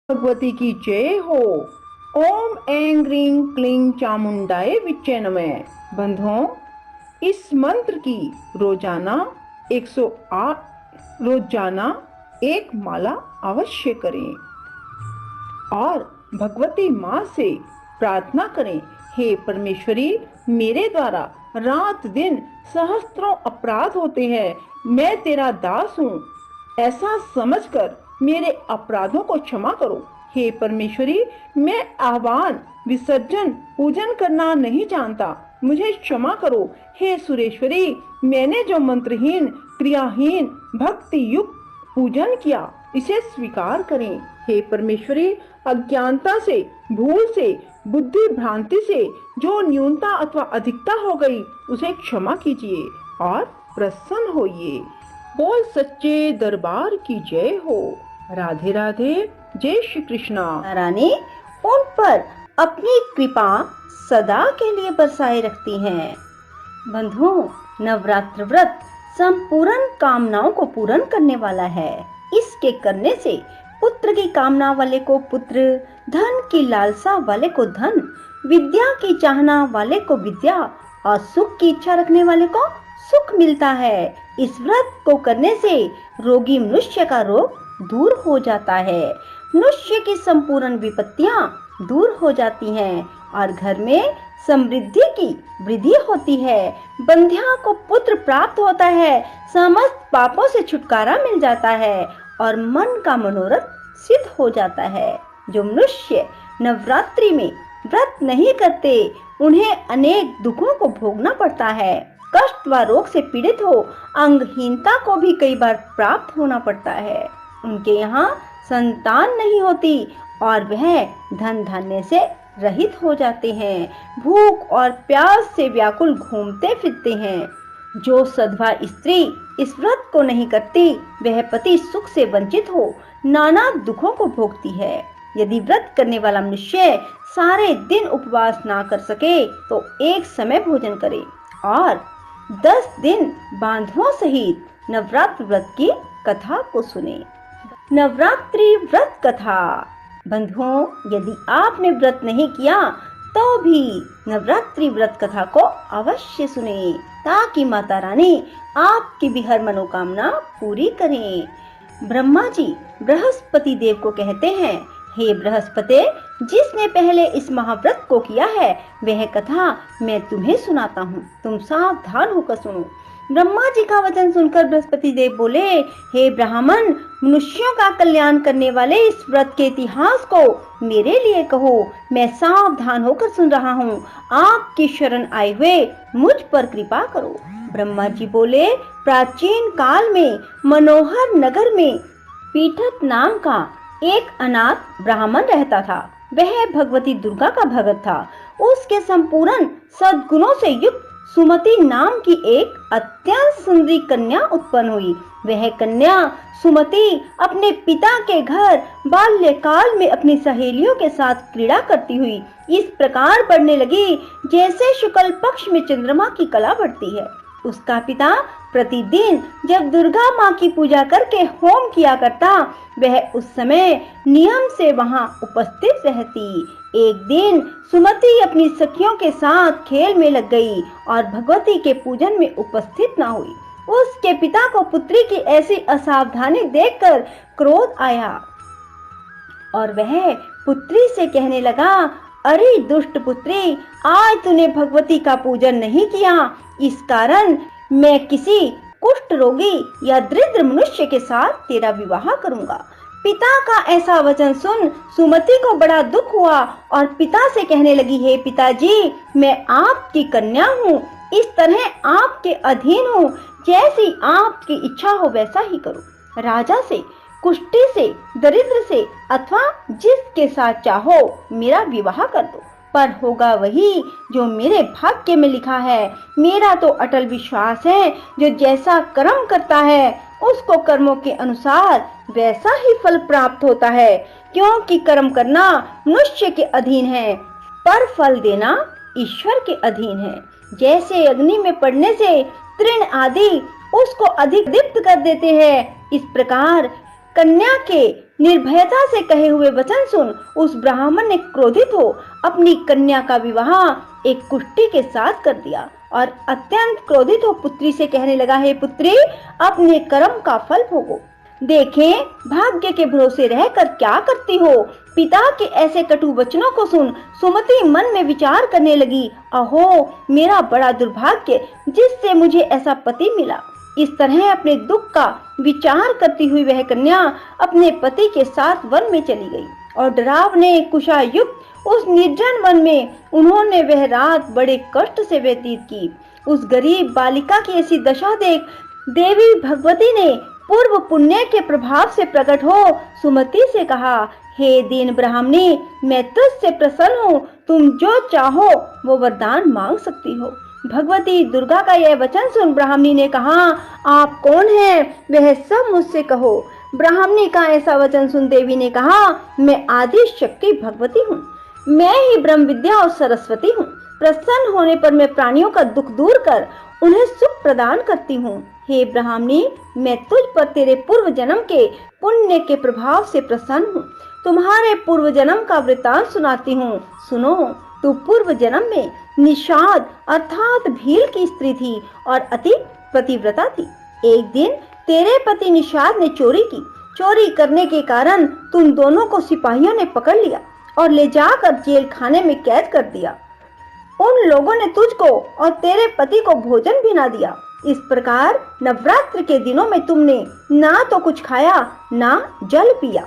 भगवती की जय हो। ओम ऐं ग्रीं क्लीं चामुंडाय विच्चे नमः। बंधुओं, इस मंत्र की रोजाना 108 रोजाना एक माला अवश्य करें और भगवती माँ से प्रार्थना करें, हे परमेश्वरी, मेरे द्वारा रात दिन सहस्त्रों अपराध होते हैं, मैं तेरा दास हूँ, ऐसा समझकर मेरे अपराधों को क्षमा करो। हे परमेश्वरी, मैं आह्वान, विसर्जन, पूजन करना नहीं जानता, मुझे क्षमा करो। हे सुरेश्वरी, मैंने जो मंत्रहीन, क्रियाहीन, भक्ति युक्त पूजन किया, इसे स्वीकार करें। हे परमेश्वरी, अज्ञानता से, भूल से, बुद्धि भ्रांति से जो न्यूनता अथवा अधिकता हो गई, उसे क्षमा कीजिए और प्रसन्न होइए। बोल सच्चे दरबार की जय हो। राधे राधे। जय श्री कृष्णा। रानी उन पर अपनी कृपा सदा के लिए बरसाए रखती हैं। बंधुओं, नवरात्र व्रत संपूर्ण कामनाओं को पूर्ण करने वाला है। इसके करने से पुत्र की कामना वाले को पुत्र, धन की लालसा वाले को धन, विद्या की चाहना वाले को विद्या और सुख की इच्छा रखने वाले को सुख मिलता है। इस व्रत को करने से रोगी मनुष्य का रोग दूर हो जाता है, मनुष्य की संपूर्ण विपत्तियां दूर हो जाती हैं और घर में समृद्धि की वृद्धि होती है। बंध्या को पुत्र प्राप्त होता है, समस्त पापों से छुटकारा मिल जाता है और मन का मनोरथ सिद्ध हो जाता है। जो मनुष्य नवरात्रि में व्रत नहीं करते, उन्हें अनेक दुखों को भोगना पड़ता है। कष्ट व रोग से पीड़ित हो, अंगहीनता को भी कई बार प्राप्त होना पड़ता है। उनके यहाँ संतान नहीं होती और वह धन धान्य से रहित हो जाते हैं, भूख और प्यास से व्याकुल घूमते फिरते हैं। जो सधवा स्त्री इस व्रत को नहीं करती, वह पति सुख से वंचित हो नाना दुखों को भोगती है। यदि व्रत करने वाला मनुष्य सारे दिन उपवास ना कर सके, तो एक समय भोजन करे और 10 दिन बांधवों सहित नवरात्र व्रत की कथा को सुने। नवरात्रि व्रत कथा। बंधुओं, यदि आपने व्रत नहीं किया तो भी नवरात्रि व्रत कथा को अवश्य सुने, ताकि माता रानी आपकी भी हर मनोकामना पूरी करें। ब्रह्मा जी बृहस्पति देव को कहते हैं, हे बृहस्पति, जिसने पहले इस महाव्रत को किया है, वह कथा मैं तुम्हें सुनाता हूँ, तुम सावधान होकर सुनो। ब्रह्मा जी का वचन सुनकर बृहस्पति देव बोले, हे ब्राह्मण, मनुष्यों का कल्याण करने वाले इस व्रत के इतिहास को मेरे लिए कहो, मैं सावधान होकर सुन रहा हूँ। आपकी शरण आए हुए मुझ पर कृपा करो। ब्रह्मा जी बोले, प्राचीन काल में मनोहर नगर में पीठत नाम का एक अनाथ ब्राह्मण रहता था। वह भगवती दुर्गा का भगत था। उसके संपूर्ण सद्गुणों से युक्त सुमति नाम की एक अत्यंत सुंदरी कन्या उत्पन्न हुई। वह कन्या सुमति अपने पिता के घर बाल्यकाल में अपनी सहेलियों के साथ क्रीड़ा करती हुई इस प्रकार बढ़ने लगी, जैसे शुक्ल पक्ष में चंद्रमा की कला बढ़ती है। उसका पिता प्रतिदिन जब दुर्गा माँ की पूजा करके होम किया करता, वह उस समय नियम से वहां उपस्थित रहती। एक दिन सुमति अपनी सखियों के साथ खेल में लग गई और भगवती के पूजन में उपस्थित न हुई। उसके पिता को पुत्री की ऐसी असावधानी देखकर क्रोध आया और वह पुत्री से कहने लगा, अरे दुष्ट पुत्री, आज तूने भगवती का पूजन नहीं किया, इस कारण मैं किसी कुष्ठ रोगी या दरिद्र मनुष्य के साथ तेरा विवाह करूंगा। पिता का ऐसा वचन सुन सुमति को बड़ा दुख हुआ और पिता से कहने लगी, हे पिताजी, मैं आपकी कन्या हूँ, इस तरह आपके अधीन हूँ, जैसी आपकी इच्छा हो वैसा ही करो। राजा से, कुष्ठी से, दरिद्र से अथवा जिसके साथ चाहो मेरा विवाह कर दो, पर होगा वही जो मेरे भाग्य में लिखा है। मेरा तो अटल विश्वास है, जो जैसा कर्म करता है उसको कर्मों के अनुसार वैसा ही फल प्राप्त होता है, क्योंकि कर्म करना मनुष्य के अधीन है, पर फल देना ईश्वर के अधीन है। जैसे अग्नि में पड़ने से तृण आदि उसको अधिक दीप्त कर देते हैं, इस प्रकार कन्या के निर्भयता से कहे हुए वचन सुन उस ब्राह्मण ने क्रोधित हो अपनी कन्या का विवाह एक कुष्टी के साथ कर दिया और अत्यंत क्रोधित हो पुत्री से कहने लगा, हे पुत्री, अपने कर्म का फल भोगो। देखें भाग्य के भरोसे रहकर क्या करती हो। पिता के ऐसे कटु वचनों को सुन सुमति मन में विचार करने लगी, अहो मेरा बड़ा दुर्भाग्य जिससे मुझे ऐसा पति मिला। इस तरह अपने दुख का विचार करती हुई वह कन्या अपने पति के साथ वन में चली गई और डरावने कुशायुक्त उस निर्जन वन में उन्होंने वह रात बड़े कष्ट से व्यतीत की। उस गरीब बालिका की ऐसी दशा देख देवी भगवती ने पूर्व पुण्य के प्रभाव से प्रकट हो सुमति से कहा, हे दीन ब्राह्मणी, मैं तुझसे प्रसन्न हूँ, तुम जो चाहो वो वरदान मांग सकती हो। भगवती दुर्गा का यह वचन सुन ब्राह्मणी ने कहा, आप कौन हैं? वह सब मुझसे कहो। ब्राह्मणी का ऐसा वचन सुन देवी ने कहा, मैं आदि शक्ति भगवती हूँ, मैं ही ब्रह्म विद्या और सरस्वती हूँ। प्रसन्न होने पर मैं प्राणियों का दुख दूर कर उन्हें सुख प्रदान करती हूँ। हे ब्राह्मणी, मैं तुझ पर तेरे पूर्व जन्म के पुण्य के प्रभाव से प्रसन्न हूँ। तुम्हारे पूर्व जन्म का वृतांत सुनाती हूँ, सुनो। तू पूर्व जन्म में निषाद अर्थात भील की स्त्री थी और अति पतिव्रता थी। एक दिन तेरे पति निषाद ने चोरी की। चोरी करने के कारण तुम दोनों को सिपाहियों ने पकड़ लिया और ले जाकर जेल खाने में कैद कर दिया। उन लोगों ने तुझको और तेरे पति को भोजन भी ना दिया। इस प्रकार नवरात्र के दिनों में तुमने ना तो कुछ खाया ना जल पिया।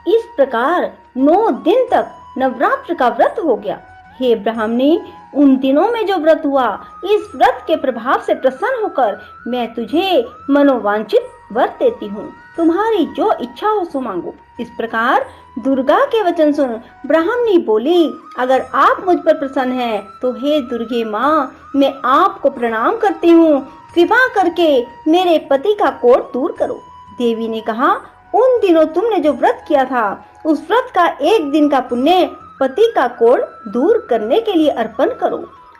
इस प्रकार 9 दिन तक नवरात्र का व्रत हो गया। हे ब्राह्मणी, उन दिनों में जो व्रत हुआ, इस व्रत के प्रभाव से प्रसन्न होकर मैं तुझे मनोवांछित वर देती हूँ। तुम्हारी जो इच्छा हो सो मांगो। इस प्रकार दुर्गा के वचन सुन ब्राह्मणी बोली, अगर आप मुझ पर प्रसन्न हैं तो हे दुर्गे माँ, मैं आपको प्रणाम करती हूँ। कृपा करके मेरे पति का कोढ़ दूर करो। देवी ने कहा, उन दिनों तुमने जो व्रत किया था उस व्रत का एक दिन का पुण्य पति का कोढ़ दूर करने के लिए अर्पण करो।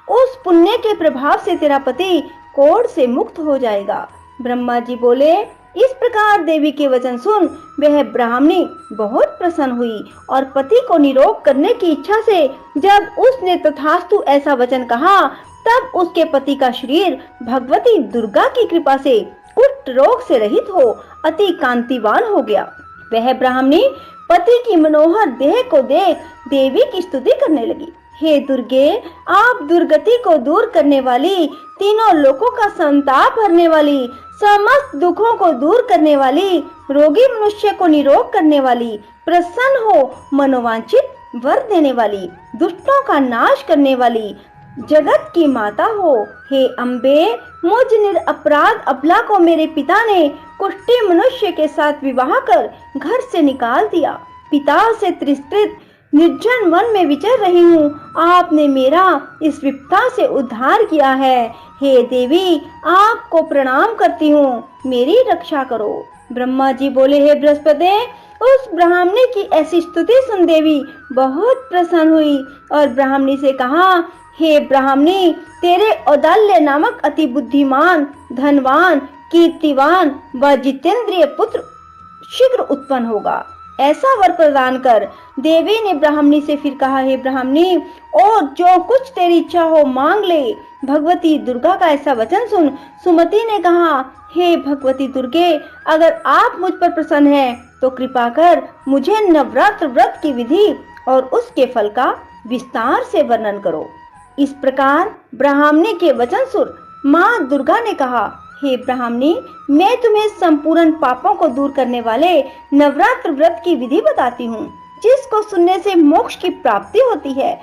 उस पुण्य के प्रभाव से तेरा पति कोढ़ से मुक्त हो जाएगा। ब्रह्मा जी बोले, इस प्रकार देवी के वचन सुन वह ब्राह्मणी बहुत प्रसन्न हुई और पति को निरोग करने की इच्छा से जब उसने तथास्तु ऐसा वचन कहा, तब उसके पति का शरीर भगवती दुर्गा की कृपा से कुष्ठ रोग से रहित हो अति कांतिवान हो गया। वह ब्राह्मणी पति की मनोहर देह को देख देवी की स्तुति करने लगी। हे दुर्गे, आप दुर्गति को दूर करने वाली, तीनों लोकों का संताप हरने वाली, समस्त दुखों को दूर करने वाली, रोगी मनुष्य को निरोग करने वाली, प्रसन्न हो मनोवांछित वर देने वाली, दुष्टों का नाश करने वाली, जगत की माता हो। हे अम्बे, मुझ निरपराध अबला को मेरे पिता ने कुष्ठी मनुष्य के साथ विवाह कर घर से निकाल दिया। पिता से तिरस्कृत निर्जन वन में विचर रही हूँ। आपने मेरा इस विपदा से उद्धार किया है। हे देवी, आपको प्रणाम करती हूँ, मेरी रक्षा करो। ब्रह्मा जी बोले, हे बृहस्पति, उस ब्राह्मणी की ऐसी स्तुति सुन देवी बहुत प्रसन्न हुई और ब्राह्मणी से कहा, हे ब्राह्मणी, तेरे औदाल्य नामक अति बुद्धिमान, धनवान, कीर्तिवान व जितेंद्रिय पुत्र शीघ्र उत्पन्न होगा। ऐसा वर प्रदान कर। देवी ने ब्राह्मणी से फिर कहा, हे ब्राह्मणी, और जो कुछ तेरी इच्छा हो मांग ले। भगवती दुर्गा का ऐसा वचन सुन सुमति ने कहा, हे भगवती दुर्गे, अगर आप मुझ पर प्रसन्न हैं तो कृपा कर मुझे नवरात्र व्रत की विधि और उसके फल का विस्तार से वर्णन करो। इस प्रकार ब्राह्मणी के वचन सुन माँ दुर्गा ने कहा, हे ब्राह्मणी, मैं तुम्हें संपूर्ण पापों को दूर करने वाले नवरात्र व्रत की विधि बताती हूँ, जिसको सुनने से मोक्ष की प्राप्ति होती है।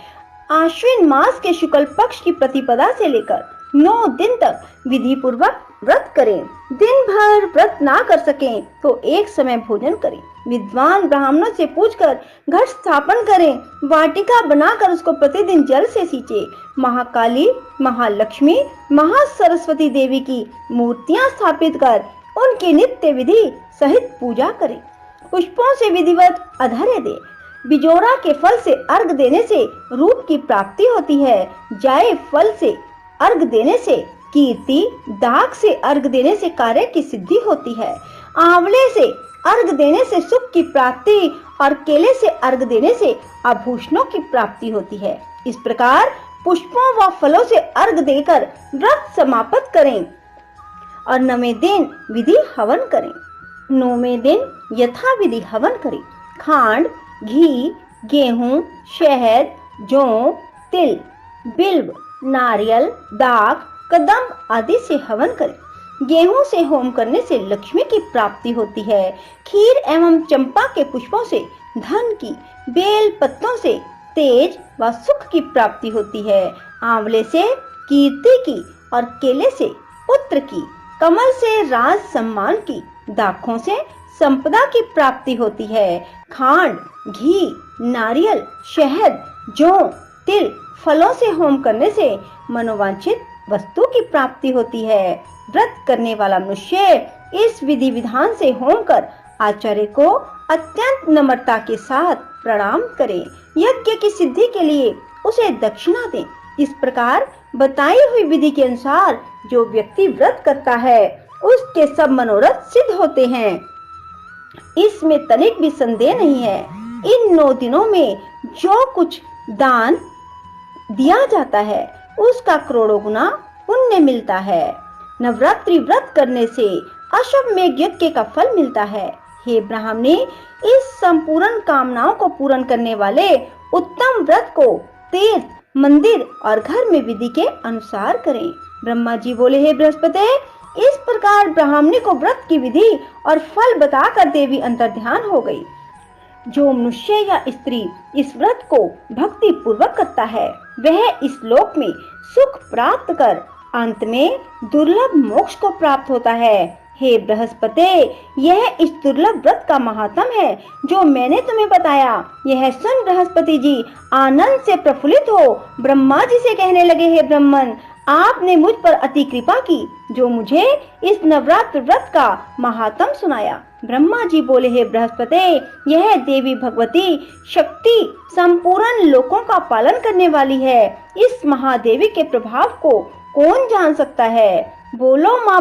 आश्विन मास के शुक्ल पक्ष की प्रतिपदा से लेकर 9 दिन तक विधि पूर्वक व्रत करें। दिन भर व्रत ना कर सकें तो एक समय भोजन करें। विद्वान ब्राह्मणों से पूछकर घट स्थापन करें। वाटिका बनाकर उसको प्रतिदिन जल से सींचे। महाकाली, महालक्ष्मी, महासरस्वती देवी की मूर्तियां स्थापित कर उनकी नित्य विधि सहित पूजा करें। पुष्पों से विधिवत अर्घ्य दे। बिजोरा के फल से अर्घ देने से रूप की प्राप्ति होती है। जाए फल से अर्घ देने से कीर्ति, दाग से अर्घ देने से कार्य की सिद्धि होती है। आंवले से अर्घ देने से सुख की प्राप्ति और केले से अर्घ देने से आभूषणों की प्राप्ति होती है। इस प्रकार पुष्पों व फलों से अर्घ देकर व्रत समाप्त करें और 9वें दिन विधि हवन करें। 9वें दिन यथा विधि हवन करें। खांड, घी, गेहूं, शहद, जौ, तिल, बिल्व, नारियल, दाख, कदम आदि से हवन करें। गेहूं से होम करने से लक्ष्मी की प्राप्ति होती है। खीर एवं चंपा के पुष्पों से धन की, बेल पत्तों से तेज व सुख की प्राप्ति होती है। आंवले से कीर्ति की और केले से पुत्र की, कमल से राज सम्मान की, दाखों से संपदा की प्राप्ति होती है। खांड, घी, नारियल, शहद, जौ, तिल, फलों से होम करने से मनोवांछित वस्तु की प्राप्ति होती है। व्रत करने वाला मनुष्य इस विधि विधान से होम कर आचार्य को अत्यंत नम्रता के साथ प्रणाम करे। यज्ञ की सिद्धि के लिए उसे दक्षिणा दें। इस प्रकार बताई हुई विधि के अनुसार जो व्यक्ति व्रत करता है उसके सब मनोरथ सिद्ध होते हैं। इसमें तनिक भी संदेह नहीं है। इन 9 दिनों में जो कुछ दान दिया जाता है उसका करोड़ों गुना पुण्य मिलता है। नवरात्रि व्रत करने से अश्वमेध यज्ञ का फल मिलता है। हे ब्राह्मणी, इस संपूर्ण कामनाओं को पूर्ण करने वाले उत्तम व्रत को तीर्थ, मंदिर और घर में विधि के अनुसार करें। ब्रह्मा जी बोले, हे बृहस्पति, इस प्रकार ब्राह्मणी को व्रत की विधि और फल बताकर देवी अंतर्ध्यान हो गई। जो मनुष्य या स्त्री इस व्रत को भक्ति पूर्वक करता है वह इस लोक में सुख प्राप्त कर अंत में दुर्लभ मोक्ष को प्राप्त होता है। हे बृहस्पति, यह इस दुर्लभ व्रत का महात्म है जो मैंने तुम्हें बताया। यह सुन बृहस्पति जी आनंद से प्रफुल्लित हो ब्रह्मा जी से कहने लगे, हे ब्रह्मन, आपने मुझ पर अति कृपा की जो मुझे इस नवरात्र व्रत का महात्म सुनाया। ब्रह्मा जी बोले, हे बृहस्पति, यह देवी भगवती शक्ति संपूर्ण लोकों का पालन करने वाली है। इस महादेवी के प्रभाव को कौन जान सकता है। बोलो माँ